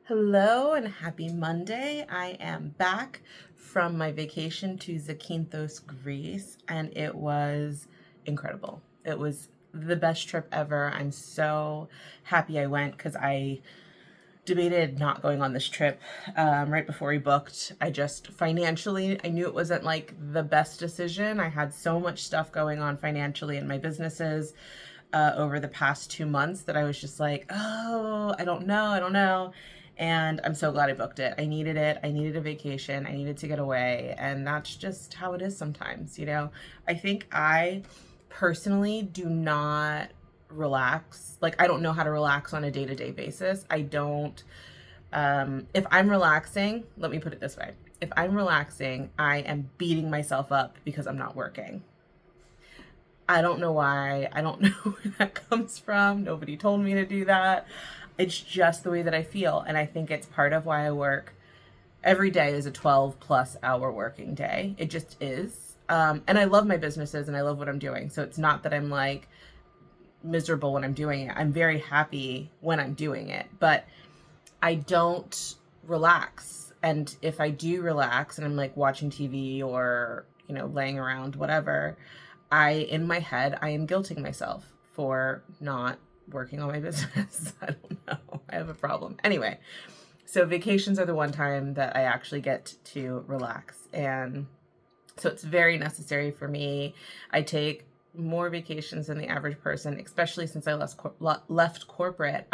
Hello and happy Monday. I am back from my vacation to Zakynthos, Greece, and it was incredible. It was the best trip ever. I'm so happy I went because I debated not going on this trip right before we booked. I just financially, I knew it wasn't like the best decision. I had so much stuff going on financially in my businesses over the past 2 months that I was just like, oh, I don't know. And I'm so glad I booked it. I needed it. I needed a vacation. I needed to get away. And that's just how it is sometimes. I think I personally do not relax. Like, I don't know how to relax on a day to day basis. I don't, if I'm relaxing, let me put it this way. If I'm relaxing, I am beating myself up because I'm not working. I don't know why. I don't know where that comes from. Nobody told me to do that. It's just the way that I feel. And I think it's part of why I work every day is a 12+ hour working day. It just is. And I love my businesses and I love what I'm doing. So it's not that I'm like miserable when I'm doing it. I'm very happy when I'm doing it, but I don't relax. And if I do relax and I'm like watching TV or, laying around, whatever, in my head, I am guilting myself for not working on my business. I don't know. I have a problem. Anyway, so vacations are the one time that I actually get to relax. And so it's very necessary for me. I take more vacations than the average person, especially since I left corporate.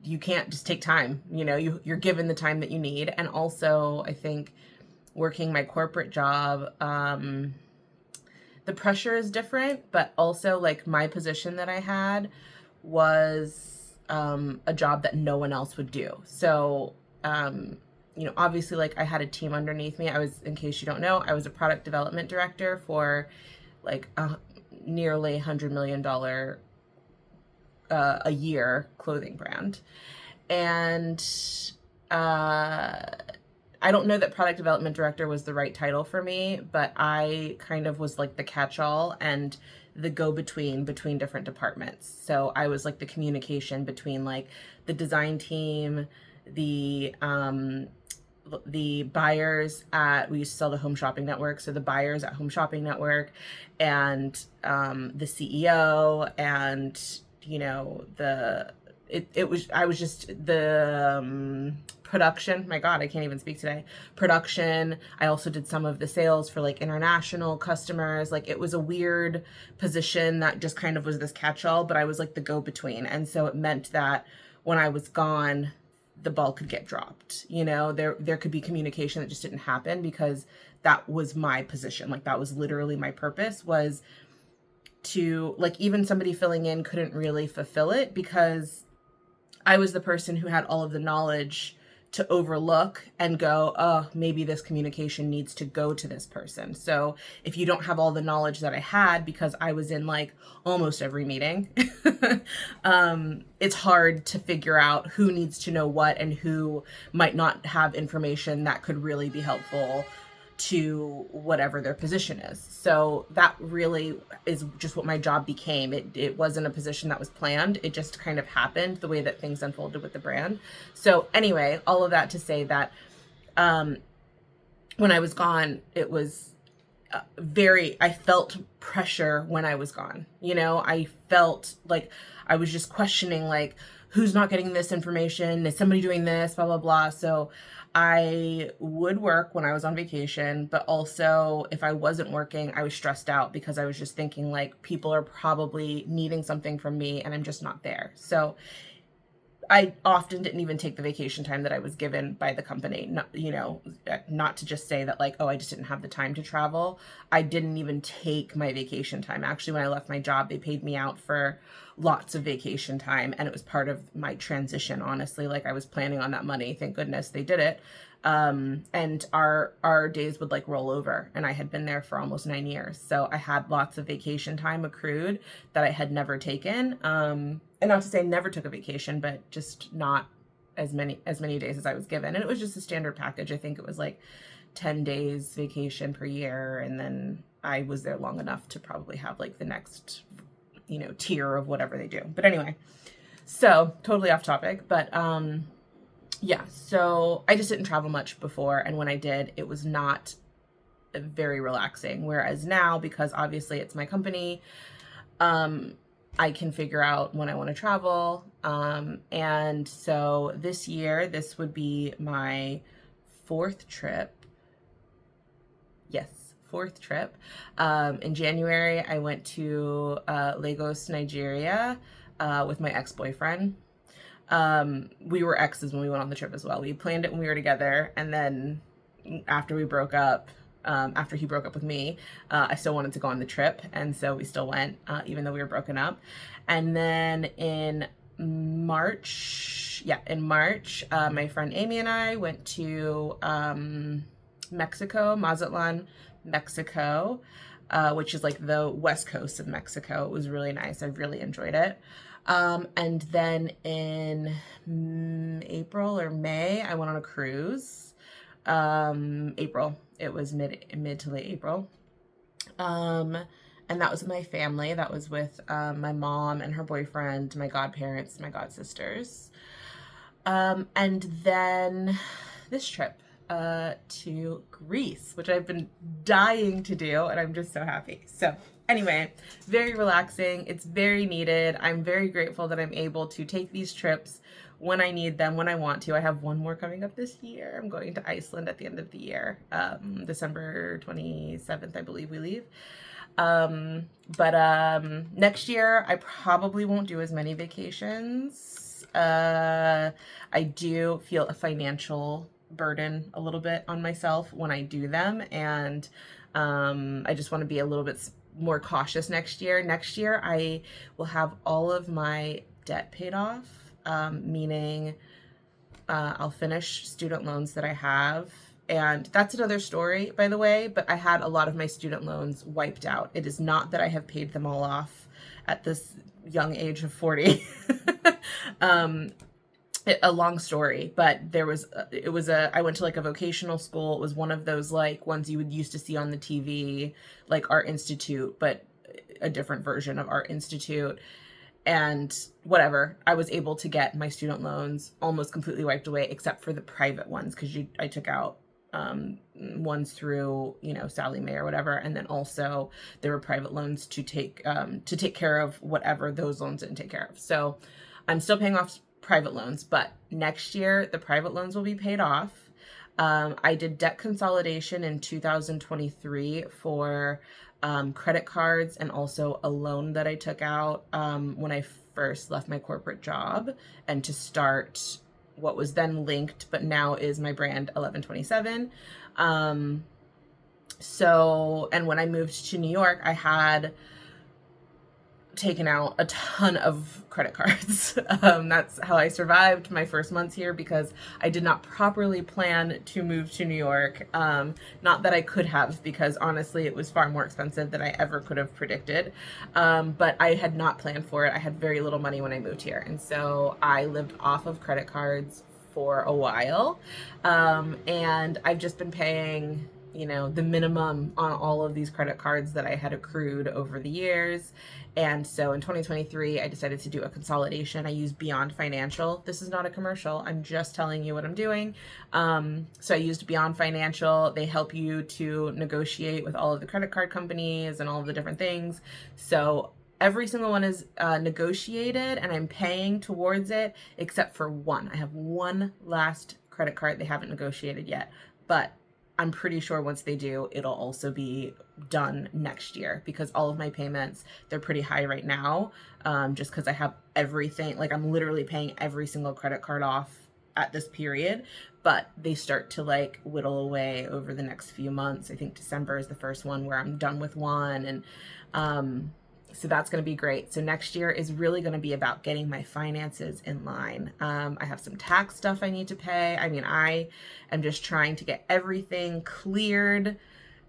You can't just take time, you're given the time that you need. And also I think working my corporate job, the pressure is different, but also like my position that I had was a job that no one else would do. So, obviously like I had a team underneath me. In case you don't know, I was a product development director for like a nearly $100 million a year clothing brand. And I don't know that product development director was the right title for me, but I kind of was like the catch-all and the go-between between different departments. So I was like the communication between like the design team, the buyers we used to sell to Home Shopping Network, so the buyers at Home Shopping Network, and the CEO, and I was just the production. My God, I can't even speak today. Production. I also did some of the sales for like international customers. Like it was a weird position that just kind of was this catch-all, but I was like the go-between. And so it meant that when I was gone, the ball could get dropped. There could be communication that just didn't happen because that was my position. Like that was literally my purpose, was to, like, even somebody filling in couldn't really fulfill it because I was the person who had all of the knowledge to overlook and go, oh, maybe this communication needs to go to this person. So if you don't have all the knowledge that I had, because I was in like almost every meeting, it's hard to figure out who needs to know what and who might not have information that could really be helpful to whatever their position is. So that really is just what my job became. It wasn't a position that was planned. It just kind of happened the way that things unfolded with the brand. So anyway, all of that to say that when I was gone, it was I felt pressure when I was gone. I felt like I was just questioning, like, who's not getting this information? Is somebody doing this? Blah, blah, blah. So I would work when I was on vacation, but also if I wasn't working, I was stressed out because I was just thinking like people are probably needing something from me and I'm just not there. So I often didn't even take the vacation time that I was given by the company. Not to just say that like, oh, I just didn't have the time to travel. I didn't even take my vacation time. Actually, when I left my job, they paid me out for lots of vacation time, and it was part of my transition, honestly. Like I was planning on that money. Thank goodness they did it. And our days would like roll over, and I had been there for almost 9 years. So I had lots of vacation time accrued that I had never taken. And not to say I never took a vacation, but just not as many days as I was given. And it was just a standard package. I think it was like 10 days vacation per year. And then I was there long enough to probably have like the next tier of whatever they do. But anyway, so totally off topic, but yeah, so I just didn't travel much before, and when I did, it was not very relaxing. Whereas now, because obviously it's my company, I can figure out when I want to travel. And so this year, this would be my fourth trip. Yes, fourth trip. In January, I went to Lagos, Nigeria, with my ex-boyfriend. We were exes when we went on the trip as well. We planned it when we were together, and then after we broke up, after he broke up with me, I still wanted to go on the trip, and so we still went, even though we were broken up. And then in March, my friend Amy and I went to Mexico, Mazatlan, Mexico, which is like the west coast of Mexico. It was really nice. I really enjoyed it. And then in April or May, I went on a cruise. April. It was mid to late April. And that was with my family. That was with my mom and her boyfriend, my godparents, my godsisters. And then this trip to Greece, which I've been dying to do, and I'm just so happy. So anyway, very relaxing. It's very needed. I'm very grateful that I'm able to take these trips when I need them, when I want to. I have one more coming up this year. I'm going to Iceland at the end of the year. December 27th, I believe we leave. But next year, I probably won't do as many vacations. I do feel a financial burden a little bit on myself when I do them, and I just want to be a little bit more cautious next year. Next year, I will have all of my debt paid off, meaning I'll finish student loans that I have. And that's another story, by the way, but I had a lot of my student loans wiped out. It is not that I have paid them all off at this young age of 40. A long story, but I went to like a vocational school. It was one of those like ones you would used to see on the TV, like Art Institute, but a different version of Art Institute. And whatever, I was able to get my student loans almost completely wiped away, except for the private ones, because I took out ones through, Sallie Mae or whatever, and then also there were private loans to take care of whatever those loans didn't take care of. So I'm still paying off private loans, but next year the private loans will be paid off. I did debt consolidation in 2023 for credit cards and also a loan that I took out when I first left my corporate job, and to start what was then Linked, but now is my brand 1127. And when I moved to New York, I had taken out a ton of credit cards. That's how I survived my first months here, because I did not properly plan to move to New York. Not that I could have, because honestly, it was far more expensive than I ever could have predicted. But I had not planned for it. I had very little money when I moved here. And so I lived off of credit cards for a while. And I've just been paying the minimum on all of these credit cards that I had accrued over the years. And so in 2023, I decided to do a consolidation. I used Beyond Financial. This is not a commercial. I'm just telling you what I'm doing. So I used Beyond Financial. They help you to negotiate with all of the credit card companies and all of the different things. So every single one is negotiated, and I'm paying towards it, except for one. I have one last credit card they haven't negotiated yet, but I'm pretty sure once they do, it'll also be done next year, because all of my payments, they're pretty high right now, just because I have everything. Like, I'm literally paying every single credit card off at this period, but they start to like whittle away over the next few months. I think December is the first one where I'm done with one, and so that's going to be great. So next year is really going to be about getting my finances in line. I have some tax stuff I need to pay. I mean, I am just trying to get everything cleared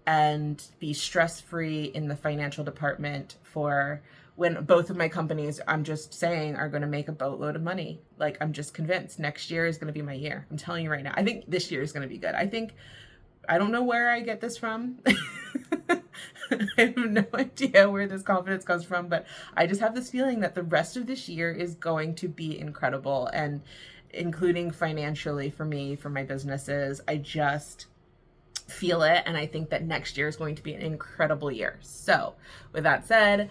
and be stress-free in the financial department for when both of my companies, I'm just saying, are going to make a boatload of money. Like, I'm just convinced next year is going to be my year. I'm telling you right now. I think this year is going to be good. I don't know where I get this from. I have no idea where this confidence comes from, but I just have this feeling that the rest of this year is going to be incredible, and including financially for me, for my businesses. I just feel it, and I think that next year is going to be an incredible year. So with that said,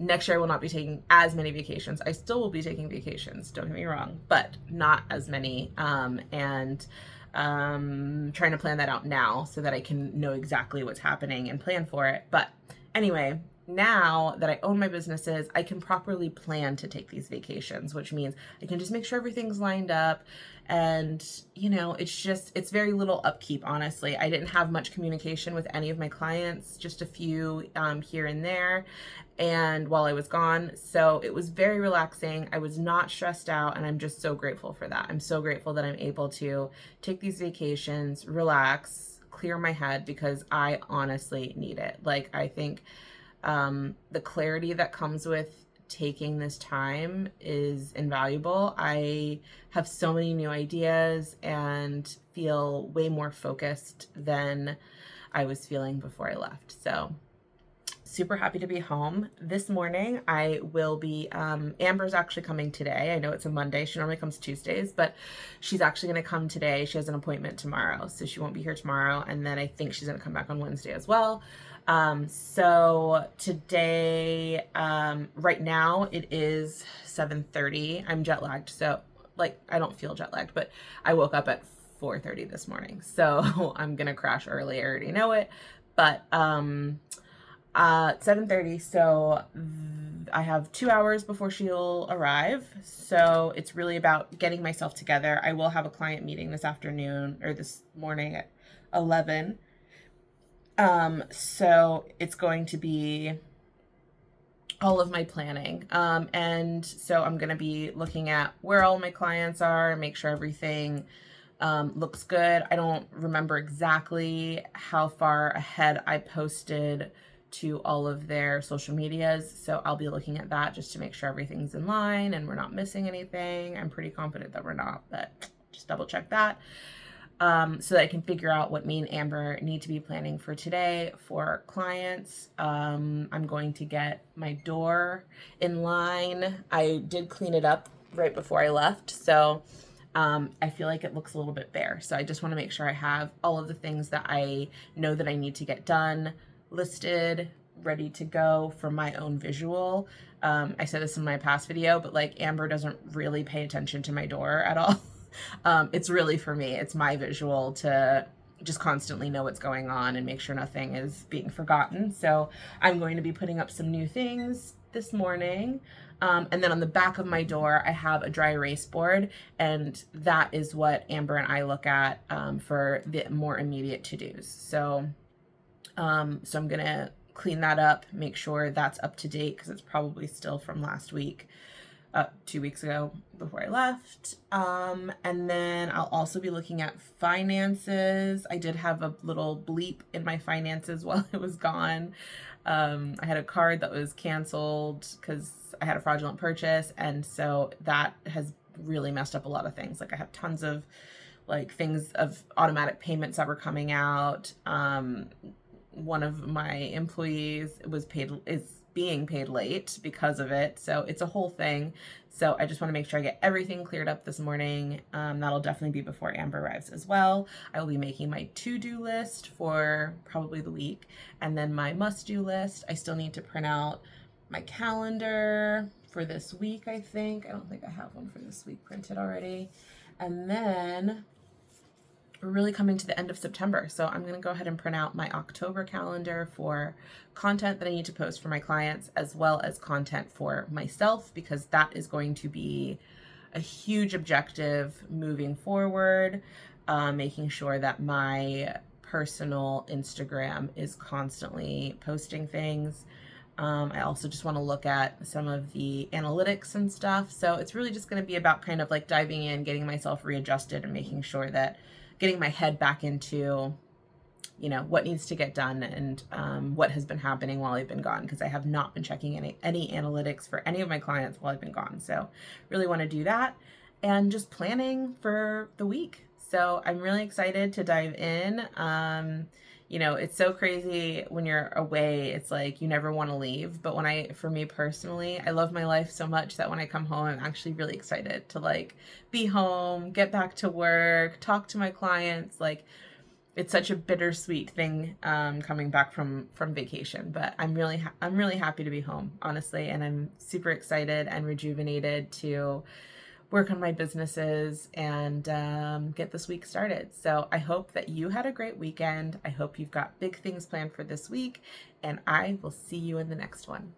next year I will not be taking as many vacations. I still will be taking vacations, don't get me wrong, but not as many. And trying to plan that out now so that I can know exactly what's happening and plan for it. But anyway, now that I own my businesses, I can properly plan to take these vacations, which means I can just make sure everything's lined up. And, you know, it's very little upkeep, honestly. I didn't have much communication with any of my clients, just a few here and there, and while I was gone. So it was very relaxing. I was not stressed out, and I'm just so grateful for that. I'm so grateful that I'm able to take these vacations, relax, clear my head, because I honestly need it. Like, I think the clarity that comes with taking this time is invaluable. I have so many new ideas and feel way more focused than I was feeling before I left. So super happy to be home. This morning I will be, Amber's actually coming today. I know it's a Monday. She normally comes Tuesdays, but she's actually going to come today. She has an appointment tomorrow, so she won't be here tomorrow. And then I think she's going to come back on Wednesday as well. So today, right now it is 7:30. I'm jet lagged. So like, I don't feel jet lagged, but I woke up at 4:30 this morning. So I'm going to crash early. I already know it, but, 7:30. So I have 2 hours before she'll arrive. So it's really about getting myself together. I will have a client meeting this afternoon, or this morning at 11. So it's going to be all of my planning. And so I'm going to be looking at where all my clients are, make sure everything looks good. I don't remember exactly how far ahead I posted to all of their social medias. So I'll be looking at that just to make sure everything's in line and we're not missing anything. I'm pretty confident that we're not, but just double check that. So that I can figure out what me and Amber need to be planning for today for clients. I'm going to get my door in line. I did clean it up right before I left, so I feel like it looks a little bit bare. So I just want to make sure I have all of the things that I know that I need to get done listed, ready to go for my own visual. I said this in my past video, but like, Amber doesn't really pay attention to my door at all. It's really for me. It's my visual to just constantly know what's going on and make sure nothing is being forgotten. So I'm going to be putting up some new things this morning. And then on the back of my door, I have a dry erase board, and that is what Amber and I look at for the more immediate to-dos. So I'm going to clean that up, make sure that's up to date, because it's probably still from last week. 2 weeks ago before I left. And then I'll also be looking at finances. I did have a little bleep in my finances while I was gone. I had a card that was canceled because I had a fraudulent purchase. And so that has really messed up a lot of things. Like, I have tons of like things of automatic payments that were coming out. One of my employees is being paid late because of it. So it's a whole thing. So I just want to make sure I get everything cleared up this morning. That'll definitely be before Amber arrives as well. I will be making my to-do list for probably the week, and then my must-do list. I still need to print out my calendar for this week, I think. I don't think I have one for this week printed already. And then we're really coming to the end of September. So I'm going to go ahead and print out my October calendar for content that I need to post for my clients, as well as content for myself, because that is going to be a huge objective moving forward, making sure that my personal Instagram is constantly posting things. I also just want to look at some of the analytics and stuff. So it's really just going to be about kind of like diving in, getting myself readjusted, and making sure that getting my head back into, you know, what needs to get done, and what has been happening while I've been gone, because I have not been checking any analytics for any of my clients while I've been gone. So really want to do that, and just planning for the week. So I'm really excited to dive in. It's so crazy when you're away. It's like you never want to leave. But for me personally, I love my life so much that when I come home, I'm actually really excited to like be home, get back to work, talk to my clients. Like it's such a bittersweet thing coming back from vacation. But I'm really happy to be home, honestly, and I'm super excited and rejuvenated to work on my businesses and get this week started. So I hope that you had a great weekend. I hope you've got big things planned for this week, and I will see you in the next one.